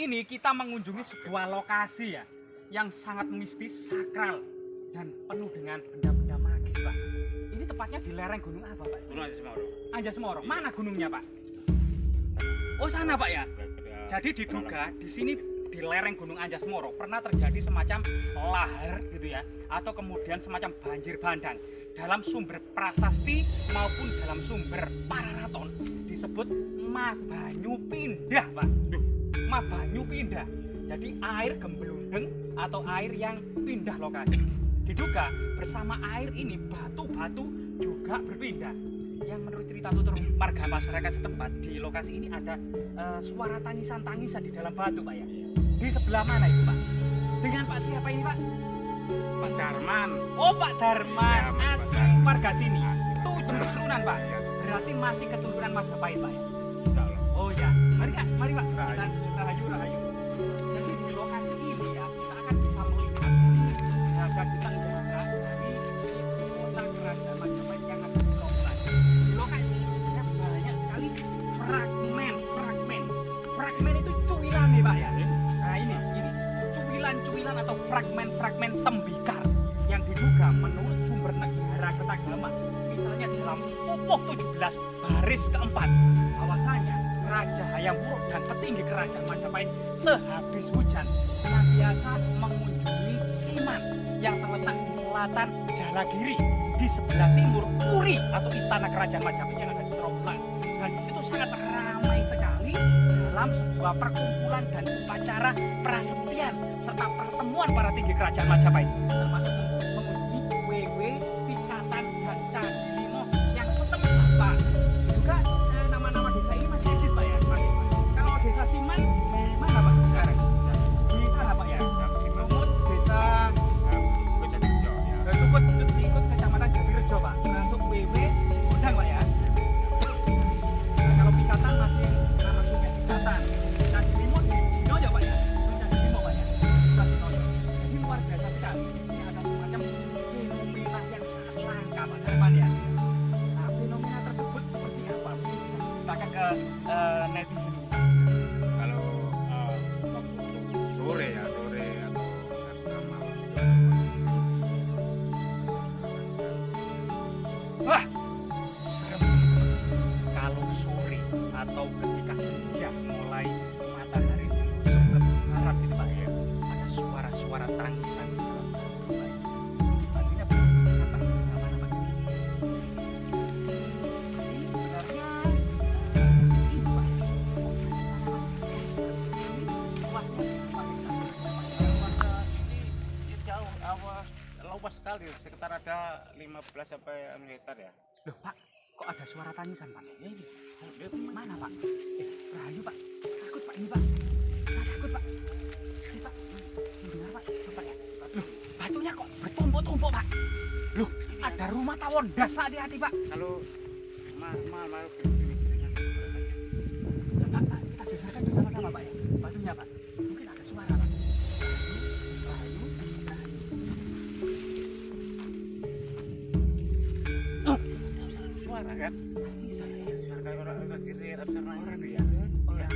ini kita mengunjungi sebuah lokasi ya yang sangat mistis, sakral dan penuh dengan benda-benda magis, Pak. Ini tepatnya di lereng gunung apa, Pak? Gunung Anjasemoro. Anjasemoro. Mana gunungnya, Pak? Oh, sana, Pak ya. Jadi diduga di sini di lereng Gunung Anjasemoro pernah terjadi semacam lahar gitu ya, atau kemudian semacam banjir bandang. Dalam sumber prasasti maupun dalam sumber Pararaton disebut Mabanyu Pindah, Pak. Mabanyu Pindah. Jadi air gembelundeng atau air yang pindah lokasi. Diduga bersama air ini batu-batu juga berpindah. Yang menurut cerita tutur warga masyarakat setempat di lokasi ini ada suara tangisan-tangisan di dalam batu, Pak ya. Di sebelah mana itu, Pak? Dengan Pak siapa ini, Pak? Pak Darman. Oh, Pak Darman, Ya, asli warga sini. Asli. 7 keturunan, Pak. Berarti masih keturunan Majapahit, Pak ya. Insya Allah. Oh ya, mari Kak, mari Pak. Rahayu. Kita rahayu. Jadi di lokasi ini ya kita akan bisa melihat jagat kita jarak dari kota kerajaan Majapahit yang ada di Trawulan. Di lokasi ini sebenarnya banyak sekali fragmen itu cuwilan nih, Pak ya. Nah ini cuwilan atau fragmen tembikar yang diduga menurut sumber negara ketagama, misalnya di dalam Pupuh 17 baris keempat, bahwasanya Raja Hayam Wuruk dan petinggi kerajaan Majapahit sehabis hujan senantiasa mengunjungi Siman yang terletak di selatan Jalagiri, di sebelah timur Puri atau istana kerajaan Majapahit yang ada di Trawulan. Dan di situ sangat ramai sekali dalam sebuah perkumpulan dan upacara prasetyaan serta pertemuan para tinggi kerajaan Majapahit, termasuk mengunjungi WW, Pikatan dan Candi Limo yang setempat, Pak. Juga nama-nama desa ini masih eksis, Pak ya. Kalau desa Siman di mana, Pak, sekarang? Di sana, Pak ya. Lumut, desa Jatirejo, ya. ikut kecamatan Jatirejo, Pak. Masuk WW, Gondang, Pak ya. Nah, kalau Pikatan masih nama sungai Pikatan. Candi Limo di Dinoyo, Pak ya. Candi Limo, Pak ya. Desa Dinoyo. Jadi luar biasa sekali. Di sini ada semacam fenomena yang sangat langka, Pak, teman ya. Nah, fenomena tersebut seperti apa? Mungkin bisa diceritakan ke netizen. Kalau waktu sore atau setengah malam itu Wah, serem. Kalau sore atau ketika senja mulai matahari sebelum barat gitu, Pak ya, ada suara-suara tangisan di dalam batu, Pak. Artinya benar-benar apa? Apa? Ini sebenarnya ini, Pak. Ini luasnya ini jauh, luas sekali, sekitar ada 15 sampai meter ya. Loh, Pak, kok ada suara tangisan, Pak? Ya ini. Mana, Pak? Rahayu, Pak. Takut, Pak, ini, Pak. Saya takut, Pak. Ini, Pak. Dengar, Pak. Pak ya. Loh, batunya kok bertumpuk-tumpuk, Pak. Loh, ada rumah tawon das, Pak. Hati-hati, Pak. Kalau mal Pak, kita dengarkan bersama-sama, Pak ya. Batunya, Pak. Mungkin ada suara, Pak. Rahayu. suara kan? Suara kayak orang kiri atau orang itu ya. Oh ya.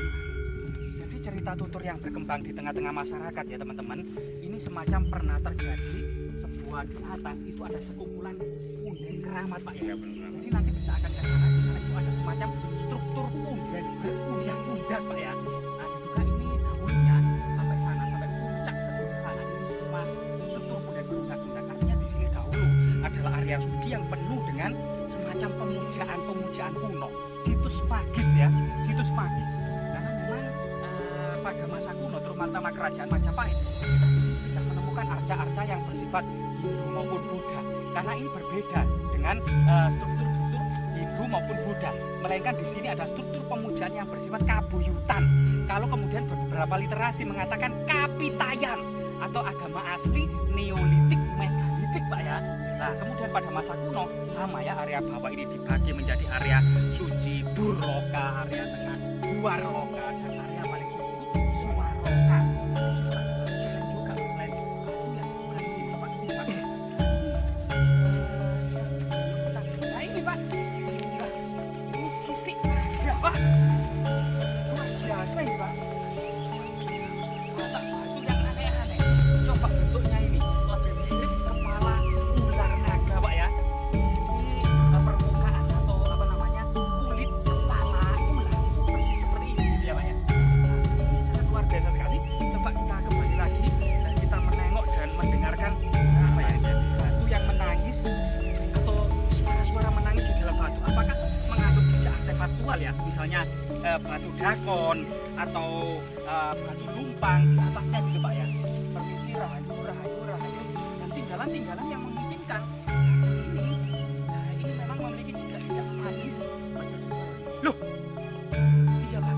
Jadi cerita tutur yang berkembang di tengah-tengah masyarakat ya, teman-teman. Ini semacam pernah terjadi sebuah di atas itu ada sekumpulan punden keramat, Pak ya. Iya benar. Jadi nanti bisa akan ke sana, di sana itu ada semacam struktur punden berundak-undak, Pak ya. Nah, diduga ini dahulunya sampai sana, sampai puncak sebelum sana ini semua struktur punden berundak-undak. Artinya di sini dahulu adalah area suci yang penuh dengan semacam pemujaan kuno, situs magis ya, situs magis. Karena memang pada masa kuno, terutama kerajaan Majapahit, kita tidak menemukan arca-arca yang bersifat Hindu maupun Buddha. Karena ini berbeda dengan struktur-struktur Hindu maupun Buddha, melainkan di sini ada struktur pemujaan yang bersifat kabuyutan. Kalau kemudian beberapa literasi mengatakan kapitayan atau agama asli Neolitik megalitik, Pak ya. Nah, kemudian pada masa kuno sama ya, area bawah ini dibagi menjadi area suci Burloka, area tengah Duarloka, dan area paling suci itu Suwaroka. Jalan juga selain batu yang di sini, Pak, di sini, Pak. Nah ini, Pak. Nah, ini sisik ya, Pak. Luar biasa ini, Pak. hal ya, misalnya batu dakon atau batu lumpang di atasnya gitu Pak ya. Permisi rahayu, dan tinggalan-tinggalan yang memungkinkan ini memang memiliki jejak-jejak magis. Loh, iya Pak,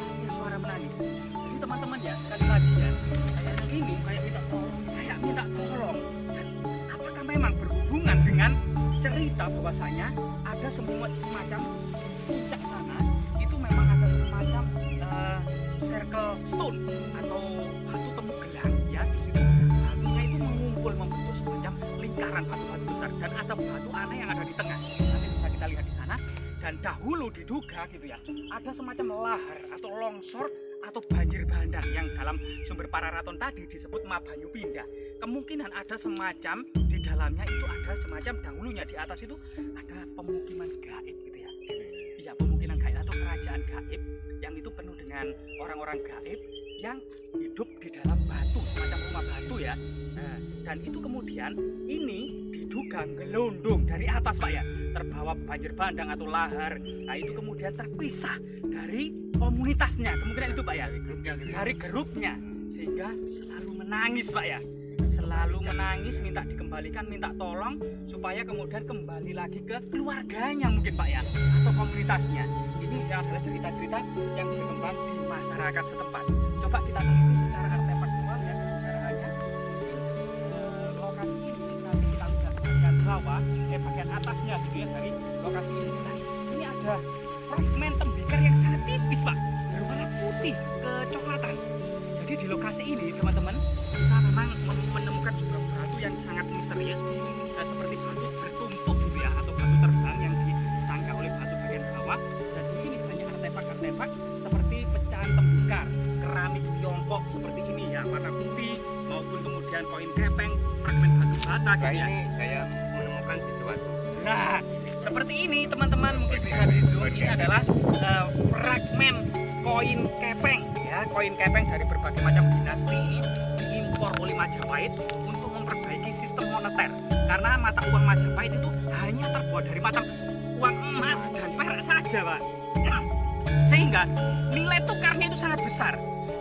iya suara menangis. Jadi teman-teman ya, sekali lagi ya, kayak ini kayak minta tolong. Dan apakah memang berhubungan dengan cerita bahwasanya ada semacam puncak sana itu memang ada semacam circle stone atau batu temu gelang ya. Di situ batunya itu mengumpul membentuk semacam lingkaran batu-batu besar, dan ada batu aneh yang ada di tengah. Nanti bisa kita lihat di sana. Dan dahulu diduga gitu ya, ada semacam lahar atau longsor atau banjir bandang yang dalam sumber Pararaton tadi disebut Mabanyu Pindah. Kemungkinan ada semacam di dalamnya itu ada semacam dahulunya di atas itu ada pemukiman gaib gitu ya. Iya, pemukiman gaib atau kerajaan gaib yang itu penuh dengan orang-orang gaib yang hidup di dalam batu, semacam rumah batu ya. Nah, dan itu kemudian ini diduga gelondong dari atas Pak ya, terbawa banjir bandang atau lahar. Nah itu kemudian terpisah dari komunitasnya, kemungkinan itu Pak ya, dari grupnya, sehingga selalu menangis Pak ya, selalu menangis, minta dikembalikan, minta tolong supaya kemudian kembali lagi ke keluarganya mungkin Pak ya, atau komunitasnya. Ini adalah cerita-cerita yang berkembang di masyarakat setempat. Coba kita teliti secara artefaktual ya kesejarahannya. Lokasi ini nanti kita lihat bagian bawah, bagian atasnya gitu ya, dari lokasi ini. Nah, ini ada fragmen tembikar yang sangat tipis Pak, berwarna putih kecoklatan. Jadi di lokasi ini teman-teman, kita memang menemukan sebuah batu yang sangat misterius, seperti batu bertumpuk gitu ya, atau batu terbang yang disangka oleh batu bagian bawah. Dan di sini banyak artefak-artefak seperti pecahan tembikar, keramik Tiongkok seperti ini ya, warna putih, maupun kemudian koin kepeng, fragmen batu bata gitu ya. Ini saya menemukan sesuatu. Nah, seperti ini teman-teman, mungkin bisa di zoom. Ini adalah fragmen koin kepeng ya, koin kepeng dari berbagai macam dinasti ini diimpor oleh Majapahit untuk memperbaiki sistem moneter, karena mata uang Majapahit itu hanya terbuat dari mata uang emas dan perak saja Pak, sehingga nilai tukarnya itu sangat besar.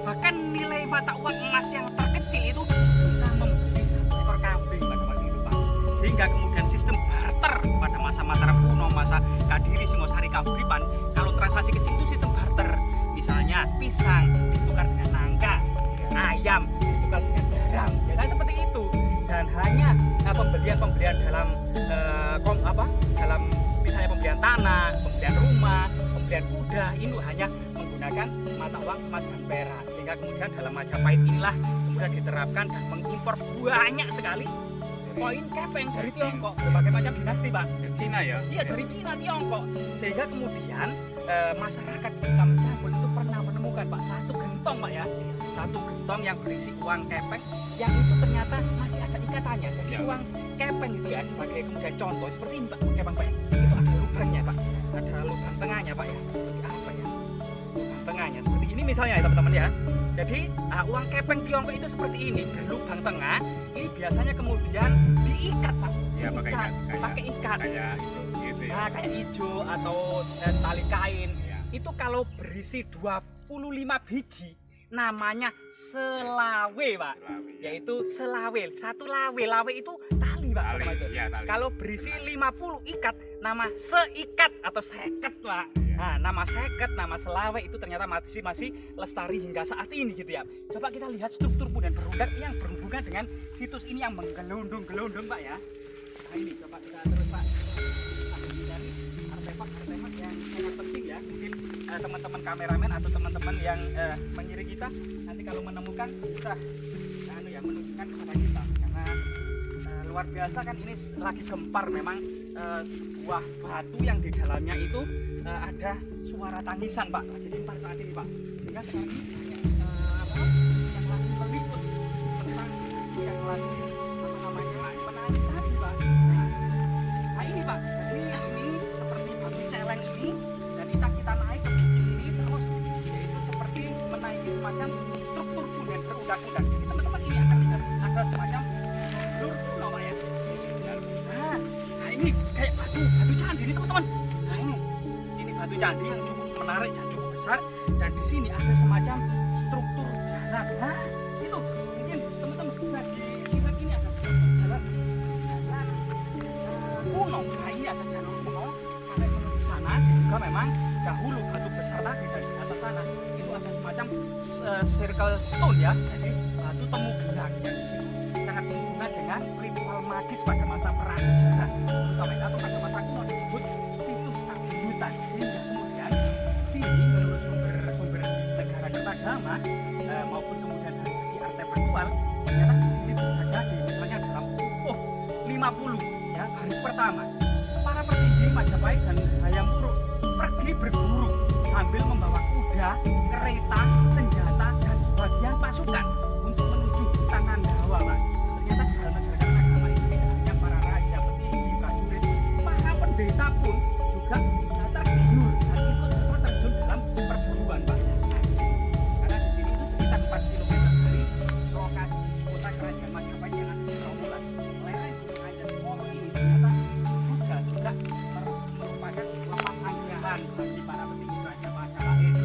Bahkan nilai mata uang emas yang terkecil itu bisa membeli 1 ekor kambing pada waktu itu Pak. Sehingga kemudian sistem barter pada masa Mataram kuno, masa Kadiri, Singosari, Kahuripan, kalau transaksi kecil itu sistem barter. Misalnya pisang ditukar dengan nangka, ayam ditukar dengan garam, ya kan seperti itu. Dan hanya pembelian dalam dalam misalnya pembelian tanah, pembelian rumah, pembelian kuda, itu hanya menggunakan mata uang emas dan perak. Sehingga kemudian dalam Majapahit inilah kemudian diterapkan dan mengimpor banyak sekali koin kepeng dari Tiongkok, berbagai macam dinasti Pak. Dari Cina ya? Iya, dari Cina, Tiongkok. Sehingga kemudian masyarakat di Kamcapul itu pernah menemukan Pak satu gentong Pak ya, satu gentong yang berisi uang kepeng yang itu ternyata masih ada ikatannya. Jadi Ya. uang kepeng itu ya sebagai kemudian contoh seperti ini Pak, kepeng Pak ya. Itu ada lubangnya Pak, ada lubang tengahnya Pak ya. Seperti apa ya? Lubang tengahnya seperti ini misalnya ya teman-teman ya. Jadi uang kepeng Tiongkok itu seperti ini, berlubang tengah. Ini biasanya kemudian diikat Pak. Ya, pakai ikat. Pakai ikat. Kayak itu gitu ya. Nah, kayak hijau atau tali kain. Ya. Itu kalau berisi 25 biji namanya selawe Pak. Selawe, ya. Yaitu selawe. Satu lawe itu tali Pak. Tali, Pak, itu. ya, tali. Kalau berisi 50 ikat nama seikat atau seket Pak. Ya. Nah, nama seket, nama selawe itu ternyata masih lestari hingga saat ini gitu ya. Coba kita lihat struktur punden berundak yang berhubungan dengan situs ini yang menggelondong-gelondong Pak ya. Nah ini coba kita terus Pak. Dari artefak-artefak yang sangat penting ya. Mungkin teman-teman kameramen atau teman-teman yang mengiring kita nanti kalau menemukan bisa menunjukkan kepada kita, karena luar biasa kan ini lagi gempar memang sebuah batu yang di dalamnya itu ada suara tangisan Pak, lagi gempar saat ini Pak, sehingga sekarang ini yang lagi meliput tentang yang lagi menangis tadi Pak. Nah ini Pak, jadi ini seperti batu celeng ini, dan kita naik ke bukit ini terus yaitu seperti menaiki semacam struktur punden berundak-undak. Jadi teman-teman ini akan lihat ada semacam jalur pulau Pak ya. Nah ini kayak batu candi ini teman-teman. Nah candi yang cukup menarik dan cukup besar, dan di sini ada semacam struktur jalan. Nah, itu mungkin teman-teman bisa dilihat, ini ada struktur jalan kuno. Nah, ini ada jalur kuno sampai menuju sana. Juga memang dahulu batu besar tadi, dan di atas sana itu ada semacam circle stone ya, jadi batu temu gelang yang di situ sangat berhubungan dengan ritual magis pada masa prasejarah, terutama atau pada masa kuno disebut situs kabupaten. Sehingga kemudian sini menurut sumber negara Kertagama maupun kemudian dari segi artefaktual, ternyata di sini bisa jadi misalnya dalam 50 ya baris pertama para petinggi Majapahit dan Hayam Wuruk pergi berburu sambil membawa kuda, kereta, senjata, dan sebagian pasukan untuk menuju hutan Nandawa, Pak. Ternyata di dalam negara Kertagama ini tidak hanya para raja, petinggi, prajurit, para pendeta pun juga tergiur dan ikut serta terjun dalam perburuan, Pak. Karena di sini itu sekitar 4 km dari lokasi kota kerajaan Majapahit yang ada di Trawulan. Lereng Gunung Anjas Moro ini ternyata juga merupakan sebuah pasanggahan bagi para petinggi kerajaan Majapahit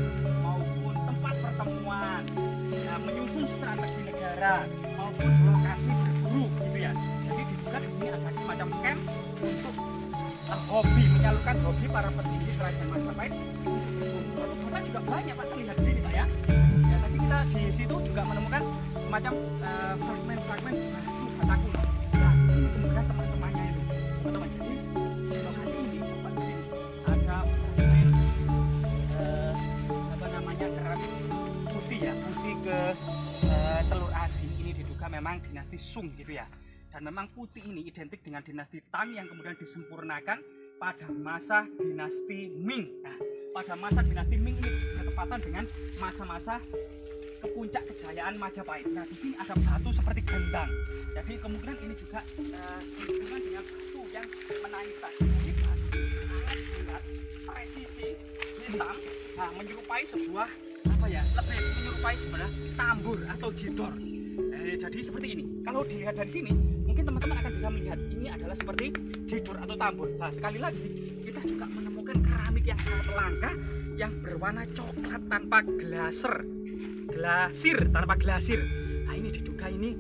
maupun tempat pertemuan, ya, menyusun strategi negara maupun lokasi berburu gitu ya. Jadi diduga di sini ada semacam camp untuk hobi, menyalurkan hobi para petinggi kerajaan Majapahit untuk berburu. Batu-bata juga banyak Pak, terlihat di sini Pak ya. Ya, tadi kita di situ juga menemukan semacam fragmen-fragmen batu bata kuno. Nah, di sini kemudian teman-temannya itu, teman-teman. Jadi di lokasi ini, Pak, di sini ada fragmen apa namanya keramik putih ya, putih ke telur asin. Ini diduga memang dinasti Sung gitu ya. Dan memang putih ini identik dengan dinasti Tang yang kemudian disempurnakan pada masa dinasti Ming. Nah, pada masa dinasti Ming ini bertepatan dengan masa-masa kepuncak kejayaan Majapahit. Nah, di sini ada batu seperti gendang. Jadi kemungkinan ini juga berhubungan dengan batu yang menaikkan. Jadi batu sangat bulat, presisi, hitam, nah, menyerupai sebuah apa ya? Lebih menyerupai sebenarnya tambur atau jidor. Jadi seperti ini. Kalau dilihat dari sini, mungkin teman-teman akan bisa melihat ini adalah seperti jidor atau tambur. Nah, sekali lagi kita juga menemukan keramik yang sangat langka yang berwarna coklat tanpa glasir tanpa glasir. Nah, ini diduga ini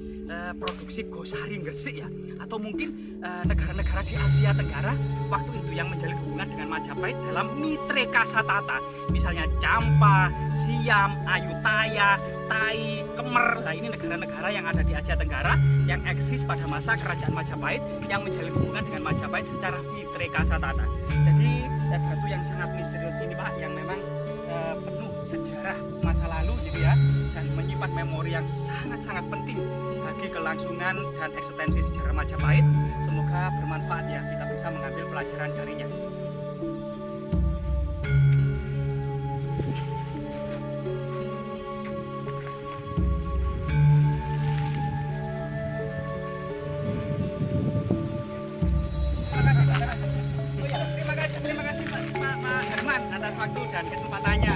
produksi Gosari Gresik ya, atau mungkin negara-negara di Asia Tenggara waktu itu yang menjalin hubungan dengan Majapahit dalam Mitre Kasatata, misalnya Campa, Siam, Ayutthaya, Tai, Kemer. Nah, ini negara-negara yang ada di Asia Tenggara yang eksis pada masa kerajaan Majapahit yang menjalin hubungan dengan Majapahit secara Mitre Kasatata. Jadi batu yang sangat misterius ini Pak, yang memang penuh sejarah masa lalu gitu ya, dan menyimpan memori yang sangat-sangat penting bagi kelangsungan dan eksistensi sejarah Majapahit. Semoga bermanfaat ya, kita bisa mengambil pelajaran darinya. Terima kasih Pak Herman atas waktu dan kesempatannya.